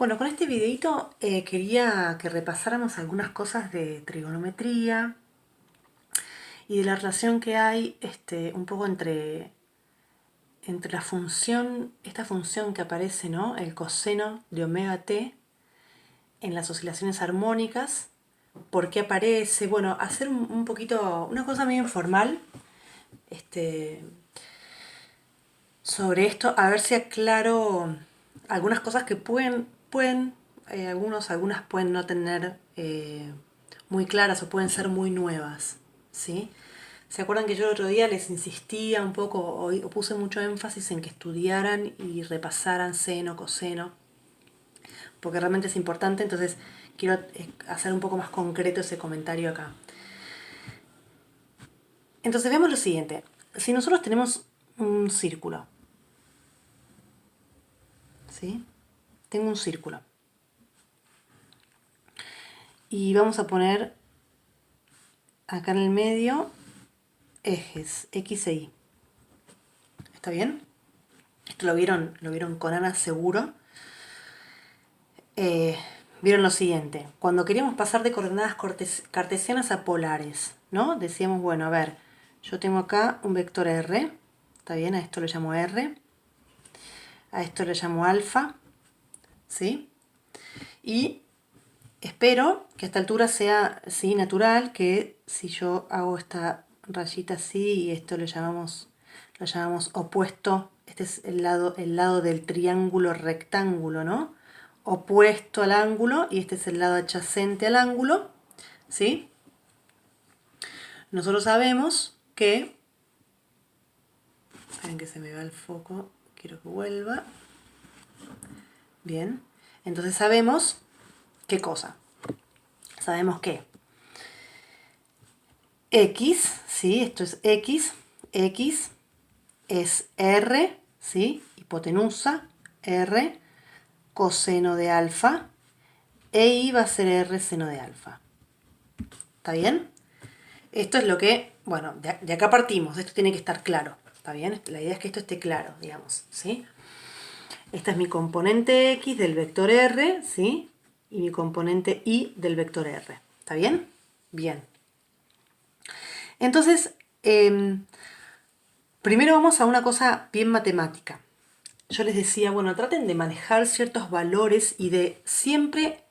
Bueno, con este videito quería que repasáramos algunas cosas de trigonometría y de la relación que hay un poco entre la función, esta función que aparece, ¿no? El coseno de omega t en las oscilaciones armónicas. ¿Por qué aparece? Bueno, hacer un poquito, una cosa medio informal este, sobre esto, a ver si aclaro algunas cosas que algunas pueden no tener muy claras o pueden ser muy nuevas, ¿sí? ¿Se acuerdan que yo el otro día les insistía un poco o puse mucho énfasis en que estudiaran y repasaran seno, coseno? Porque realmente es importante, entonces quiero hacer un poco más concreto ese comentario acá. Entonces veamos lo siguiente. Si nosotros tenemos un círculo, ¿sí? Tengo un círculo. Y vamos a poner acá en el medio ejes X e Y. ¿Está bien? Esto lo vieron con Ana seguro. Vieron lo siguiente. Cuando queríamos pasar de coordenadas cartesianas a polares, ¿no? Decíamos, bueno, a ver, yo tengo acá un vector R. ¿Está bien? A esto le llamo R. A esto le llamo alfa. ¿Sí? Y espero que a esta altura sea sí natural, que si yo hago esta rayita así y esto lo llamamos opuesto, este es el lado del triángulo rectángulo, ¿no? Opuesto al ángulo y este es el lado adyacente al ángulo, ¿sí? Nosotros sabemos que, esperen que se me va el foco, quiero que vuelva, bien, entonces sabemos qué cosa, sabemos que X, ¿sí? Esto es X es R, ¿sí? Hipotenusa, R, coseno de alfa, e Y va a ser R seno de alfa. ¿Está bien? Esto es lo que, bueno, de acá partimos, esto tiene que estar claro, ¿está bien? La idea es que esto esté claro, digamos, ¿sí? Esta es mi componente X del vector R, ¿sí? Y mi componente Y del vector R, ¿está bien? Bien. Entonces, primero vamos a una cosa bien matemática. Yo les decía, bueno, traten de manejar ciertos valores y de siempre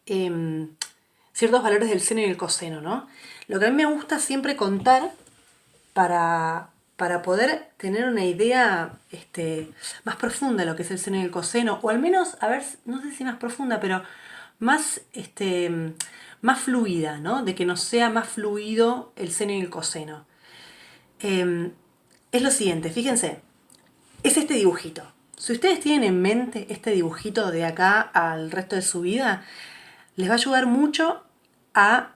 ciertos valores del seno y el coseno, ¿no? Lo que a mí me gusta siempre contar para poder tener una idea más profunda de lo que es el seno y el coseno, o al menos, a ver, no sé si más profunda, pero más, más fluida, ¿no? De que nos sea más fluido el seno y el coseno. Es lo siguiente, fíjense, es este dibujito. Si ustedes tienen en mente este dibujito de acá al resto de su vida, les va a ayudar mucho a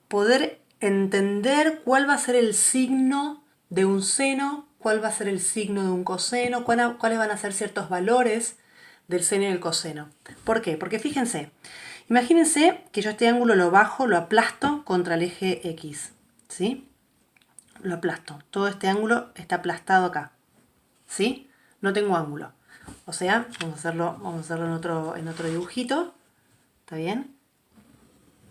poder entender cuál va a ser el signo de un seno, cuál va a ser el signo de un coseno, cuáles van a ser ciertos valores del seno y del coseno. ¿Por qué? Porque fíjense, imagínense que yo este ángulo lo bajo, lo aplasto contra el eje X, ¿sí? Lo aplasto. Todo este ángulo está aplastado acá, ¿sí? No tengo ángulo. O sea, vamos a hacerlo en otro dibujito. ¿Está bien?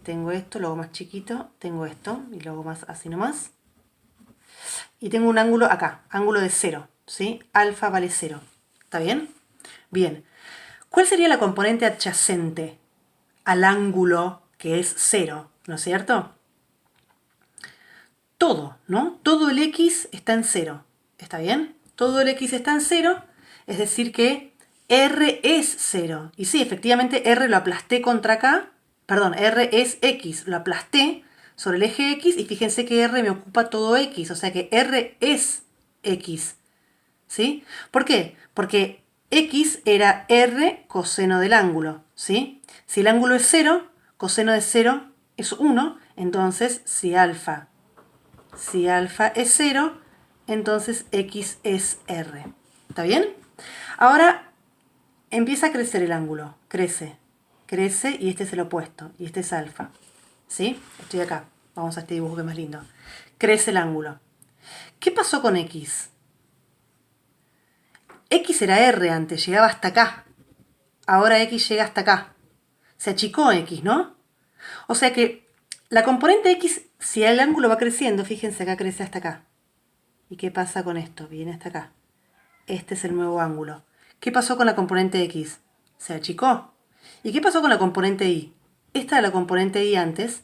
Tengo esto, lo hago más chiquito, tengo esto y lo hago más así nomás. Y tengo un ángulo acá, ángulo de 0, ¿sí? Alfa vale 0. ¿Está bien? Bien. ¿Cuál sería la componente adyacente al ángulo que es 0? ¿No es cierto? Todo, ¿no? Todo el x está en 0. ¿Está bien? Todo el x está en 0, es decir que r es 0. Y sí, efectivamente r lo aplasté contra acá. Perdón, r es x, lo aplasté sobre el eje x y fíjense que r me ocupa todo x, o sea que r es x. ¿Sí? ¿Por qué? Porque x era r coseno del ángulo, ¿sí? Si el ángulo es 0, coseno de 0 es 1, entonces si alfa es 0, entonces x es r. ¿Está bien? Ahora empieza a crecer el ángulo. Crece y este es el opuesto. Y este es alfa. ¿Sí? Estoy acá. Vamos a este dibujo que es más lindo. Crece el ángulo. ¿Qué pasó con x? X era r antes, llegaba hasta acá. ahora x llega hasta acá. Se achicó x, ¿no? O sea que la componente x, si el ángulo va creciendo, fíjense, acá crece hasta acá. ¿Y qué pasa con esto? Viene hasta acá. Este es el nuevo ángulo. ¿Qué pasó con la componente x? Se achicó. ¿Y qué pasó con la componente y? Esta era la componente y antes.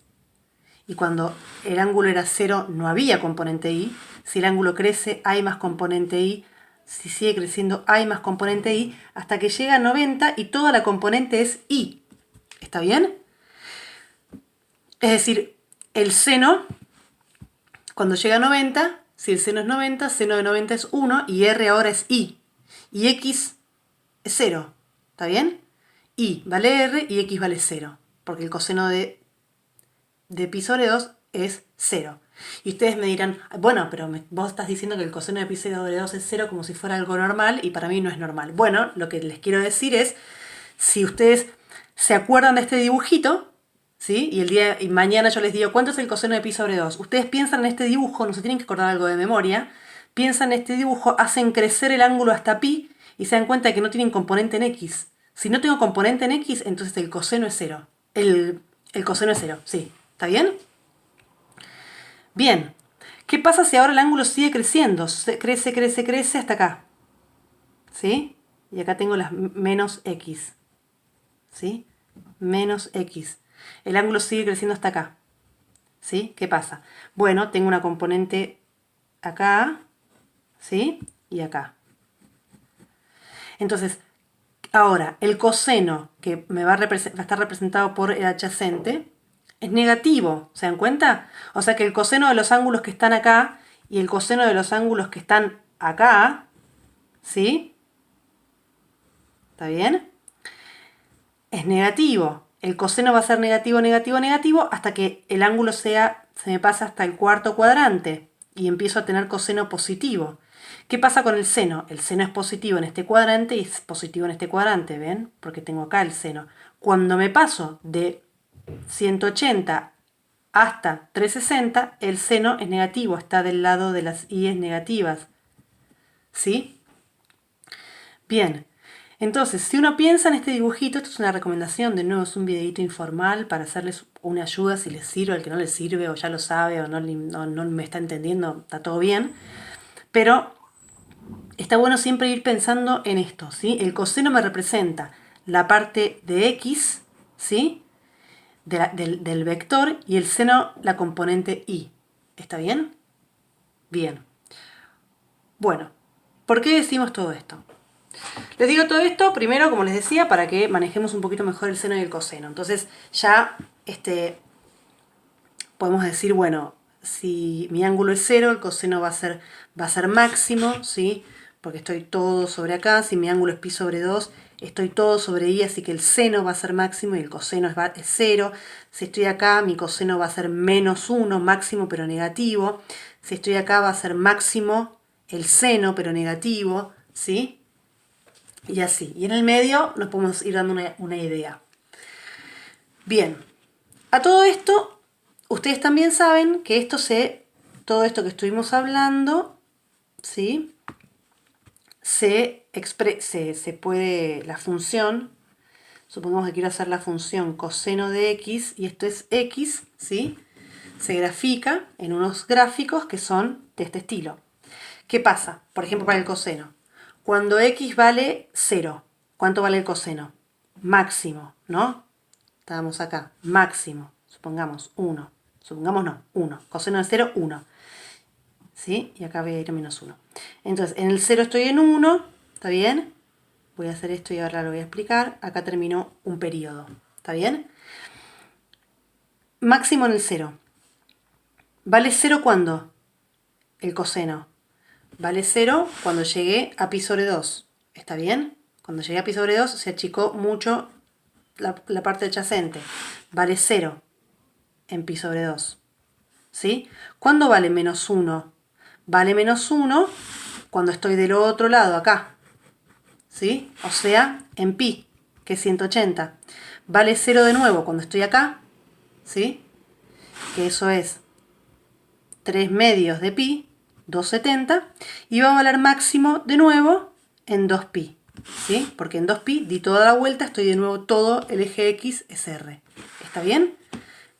Y cuando el ángulo era 0 no había componente y. Si el ángulo crece hay más componente y. Si sigue creciendo hay más componente y. Hasta que llega a 90 y toda la componente es y. ¿Está bien? Es decir, el seno, cuando llega a 90, si el seno es 90, seno de 90 es 1 y r ahora es y. Y x es 0. ¿Está bien? Y vale r y x vale 0. Porque el coseno de pi sobre 2 es 0. Y ustedes me dirán, bueno, pero vos estás diciendo que el coseno de pi sobre 2 es 0 como si fuera algo normal y para mí no es normal. Bueno, lo que les quiero decir es, si ustedes se acuerdan de este dibujito, ¿sí? Y mañana yo les digo, ¿cuánto es el coseno de pi sobre 2? Ustedes piensan en este dibujo, no se tienen que acordar algo de memoria, piensan en este dibujo, hacen crecer el ángulo hasta pi y se dan cuenta de que no tienen componente en x. Si no tengo componente en x, entonces el coseno es 0. El coseno es 0, sí. ¿Está bien? Bien. ¿Qué pasa si ahora el ángulo sigue creciendo? Crece, crece, crece hasta acá. ¿Sí? Y acá tengo las menos x. ¿Sí? Menos x. El ángulo sigue creciendo hasta acá. ¿Sí? ¿Qué pasa? Bueno, tengo una componente acá, ¿sí? Y acá. Entonces, ahora, el coseno que me va a estar representado por el adyacente es negativo, ¿se dan cuenta? O sea que el coseno de los ángulos que están acá y el coseno de los ángulos que están acá, ¿sí? ¿Está bien? Es negativo. El coseno va a ser negativo, negativo, negativo, hasta que el ángulo se me pasa hasta el cuarto cuadrante y empiezo a tener coseno positivo. ¿Qué pasa con el seno? El seno es positivo en este cuadrante y es positivo en este cuadrante, ¿ven? Porque tengo acá el seno. Cuando me paso de 180 hasta 360, el seno es negativo, está del lado de las i's negativas. ¿Sí? Bien. Entonces, si uno piensa en este dibujito, esto es una recomendación, de nuevo es un videito informal para hacerles una ayuda si les sirve, al que no les sirve o ya lo sabe o no me está entendiendo, está todo bien. Pero está bueno siempre ir pensando en esto, ¿sí? El coseno me representa la parte de x, ¿sí? Del vector y el seno la componente y. ¿Está bien? Bien. Bueno, ¿por qué decimos todo esto? Les digo todo esto primero, como les decía, para que manejemos un poquito mejor el seno y el coseno. Entonces ya podemos decir, bueno, si mi ángulo es 0, el coseno va a ser máximo, ¿sí? Porque estoy todo sobre acá. Si mi ángulo es pi sobre 2, estoy todo sobre i, así que el seno va a ser máximo y el coseno es 0. Si estoy acá, mi coseno va a ser menos 1, máximo pero negativo. Si estoy acá, va a ser máximo el seno pero negativo, ¿sí? Y así. Y en el medio nos podemos ir dando una idea. Bien. A todo esto, ustedes también saben que todo esto que estuvimos hablando, ¿sí? Se puede, la función, supongamos que quiero hacer la función coseno de x, y esto es x, ¿sí? Se grafica en unos gráficos que son de este estilo. ¿Qué pasa? Por ejemplo, para el coseno. Cuando x vale 0, ¿cuánto vale el coseno? Máximo, ¿no? Estábamos acá, máximo, supongamos 1. Supongamos no, 1. Coseno de 0, 1. ¿Sí? Y acá voy a ir a menos 1. Entonces, en el 0 estoy en 1, ¿está bien? Voy a hacer esto y ahora lo voy a explicar. Acá terminó un periodo, ¿está bien? Máximo en el 0. ¿Vale 0 cuándo? El coseno. Vale 0 cuando llegué a pi sobre 2. ¿Está bien? Cuando llegué a pi sobre 2 se achicó mucho la parte adyacente. Vale 0 en pi sobre 2. ¿Sí? ¿Cuándo vale menos 1? Vale menos 1 cuando estoy del otro lado, acá. ¿Sí? O sea, en pi, que es 180. Vale 0 de nuevo cuando estoy acá. ¿Sí? Que eso es 3 medios de pi, 270. Y va a valer máximo de nuevo en 2pi. ¿sí? Porque en 2pi di toda la vuelta, estoy de nuevo todo el eje X es R. ¿Está bien?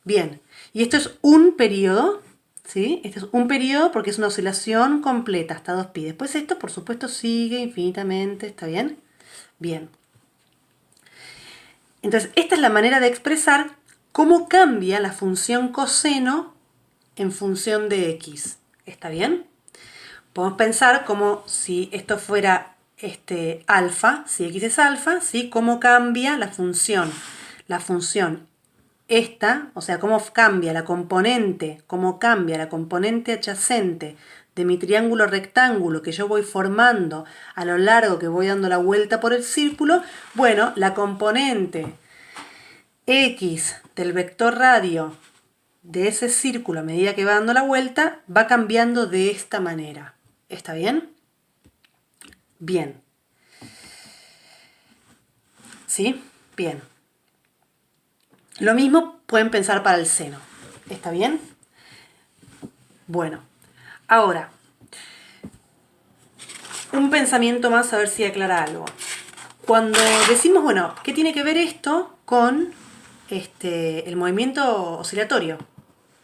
Bien. Y esto es un periodo, ¿sí? Este es un periodo porque es una oscilación completa hasta 2pi. Después esto, por supuesto, sigue infinitamente, ¿está bien? Bien. Entonces, esta es la manera de expresar cómo cambia la función coseno en función de X. ¿Está bien? Podemos pensar como si esto fuera alfa, si X es alfa, ¿sí? Cómo cambia la función. La función esta, o sea, cómo cambia la componente adyacente de mi triángulo rectángulo que yo voy formando a lo largo que voy dando la vuelta por el círculo. Bueno, la componente X del vector radio de ese círculo a medida que va dando la vuelta va cambiando de esta manera. ¿Está bien? Bien. ¿Sí? Bien. Lo mismo pueden pensar para el seno. ¿Está bien? Bueno. Ahora, un pensamiento más a ver si aclara algo. Cuando decimos, bueno, ¿qué tiene que ver esto con el movimiento oscilatorio?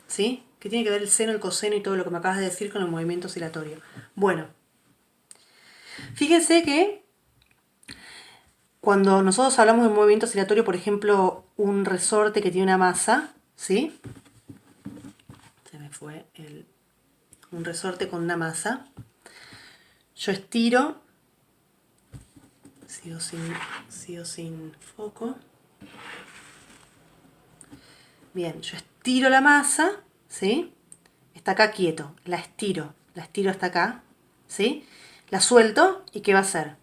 ¿Sí? ¿Qué tiene que ver el seno, el coseno y todo lo que me acabas de decir con el movimiento oscilatorio? Bueno, fíjense que cuando nosotros hablamos de movimiento oscilatorio, por ejemplo, un resorte que tiene una masa, ¿sí? Se me fue un resorte con una masa. Yo estiro, sigo sin foco. Bien, yo estiro la masa, ¿sí? Está acá quieto, la estiro hasta acá, ¿sí? La suelto y ¿qué va a hacer?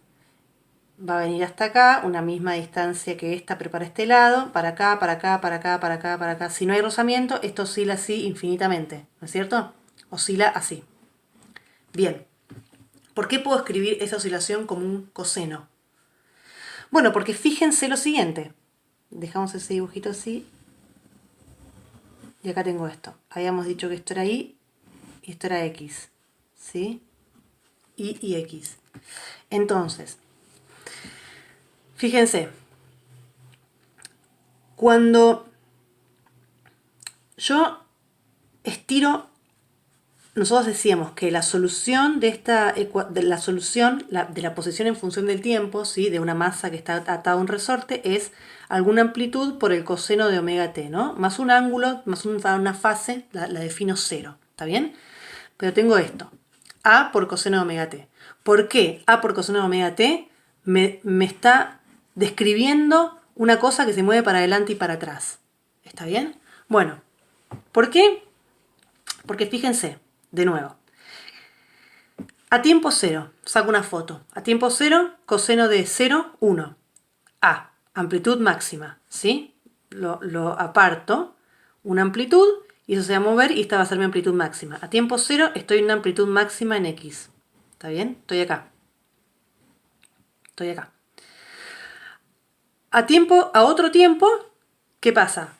Va a venir hasta acá, una misma distancia que esta, pero para este lado, para acá, para acá, para acá, para acá, para acá. Si no hay rozamiento, esto oscila así infinitamente, ¿no es cierto? Oscila así. Bien. ¿Por qué puedo escribir esa oscilación como un coseno? Bueno, porque fíjense lo siguiente. Dejamos ese dibujito así. Y acá tengo esto. Habíamos dicho que esto era Y y esto era X. ¿Sí? Y y X. Entonces, fíjense. Cuando yo estiro, nosotros decíamos que la solución de la posición en función del tiempo, ¿sí? De una masa que está atada a un resorte, es alguna amplitud por el coseno de omega t, ¿no? Más un ángulo, más una fase, la defino 0, ¿está bien? Pero tengo esto, a por coseno de omega t. ¿Por qué a por coseno de omega t me está describiendo una cosa que se mueve para adelante y para atrás? ¿Está bien? Bueno, ¿por qué? Porque fíjense, de nuevo, a tiempo cero, saco una foto. A tiempo cero, coseno de 0, 1. A, amplitud máxima, ¿sí? Lo aparto, una amplitud, y eso se va a mover y esta va a ser mi amplitud máxima. A tiempo cero estoy en una amplitud máxima en X. ¿Está bien? Estoy acá. Estoy acá. A otro tiempo, ¿qué pasa?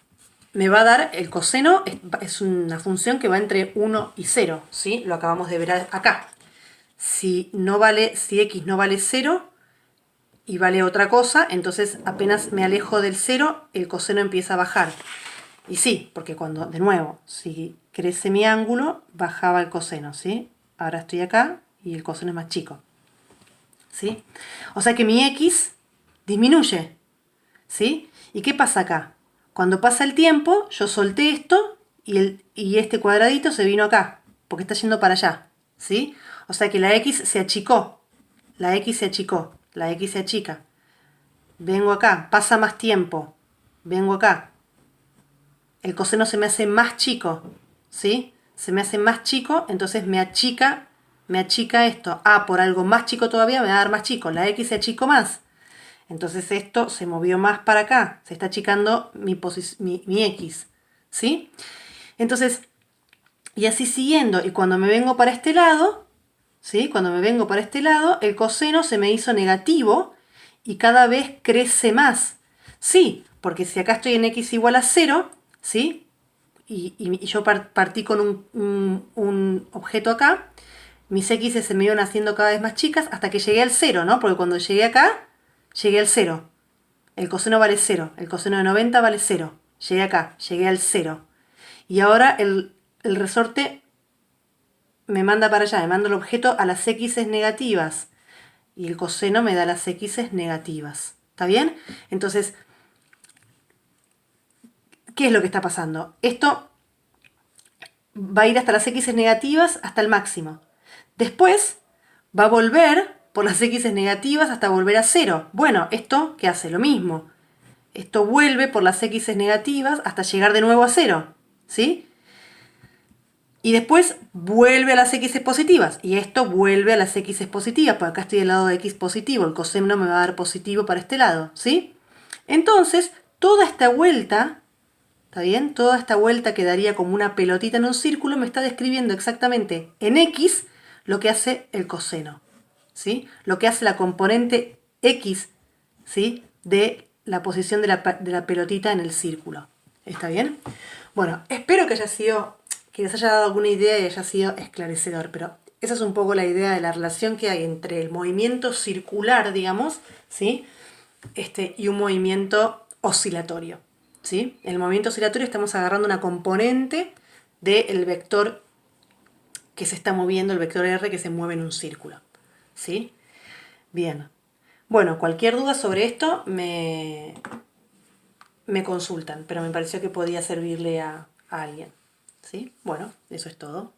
Me va a dar el coseno, es una función que va entre 1 y 0, ¿sí? Lo acabamos de ver acá. Si X no vale 0 y vale otra cosa, entonces apenas me alejo del 0, el coseno empieza a bajar. Y sí, porque cuando, de nuevo, si crece mi ángulo, bajaba el coseno, ¿sí? Ahora estoy acá y el coseno es más chico, ¿sí? O sea que mi X disminuye, ¿sí? ¿Y qué pasa acá? Cuando pasa el tiempo, yo solté esto y este cuadradito se vino acá, porque está yendo para allá, ¿sí? O sea que la X se achicó, la X se achicó, la X se achica. Vengo acá, pasa más tiempo, vengo acá. El coseno se me hace más chico, ¿sí? Se me hace más chico, entonces me achica esto. A por algo más chico todavía me va a dar más chico, la X se achicó más. Entonces esto se movió más para acá, se está achicando mi X, ¿sí? Entonces, y así siguiendo, y cuando me vengo para este lado, ¿sí? Cuando me vengo para este lado, el coseno se me hizo negativo y cada vez crece más. Sí, porque si acá estoy en X igual a 0, ¿sí? Y yo partí con un objeto acá, mis x se me iban haciendo cada vez más chicas hasta que llegué al 0, ¿no? Porque cuando llegué acá, llegué al 0. El coseno vale 0, el coseno de 90 vale 0. Llegué acá, llegué al 0. Y ahora el resorte me manda para allá, me manda el objeto a las x negativas. Y el coseno me da las x negativas. ¿Está bien? Entonces, ¿qué es lo que está pasando? Esto va a ir hasta las x negativas hasta el máximo. Después va a volver por las x negativas hasta volver a 0. Bueno, ¿esto qué hace? Lo mismo. Esto vuelve por las x negativas hasta llegar de nuevo a 0. ¿Sí? Y después vuelve a las x positivas. Y esto vuelve a las x positivas. Porque acá estoy del lado de x positivo. El coseno me va a dar positivo para este lado. ¿Sí? Entonces, toda esta vuelta, ¿está bien? Toda esta vuelta que daría como una pelotita en un círculo me está describiendo exactamente en x lo que hace el coseno. ¿Sí? Lo que hace la componente x, ¿sí? De la posición de la pelotita en el círculo. ¿Está bien? Bueno, espero que les haya dado alguna idea y haya sido esclarecedor, pero esa es un poco la idea de la relación que hay entre el movimiento circular, digamos, ¿sí? Y un movimiento oscilatorio, ¿sí? En el movimiento oscilatorio estamos agarrando una componente del vector que se está moviendo, el vector R que se mueve en un círculo, ¿sí? Bien. Bueno, cualquier duda sobre esto me consultan, pero me pareció que podía servirle a alguien, ¿sí? Bueno, eso es todo.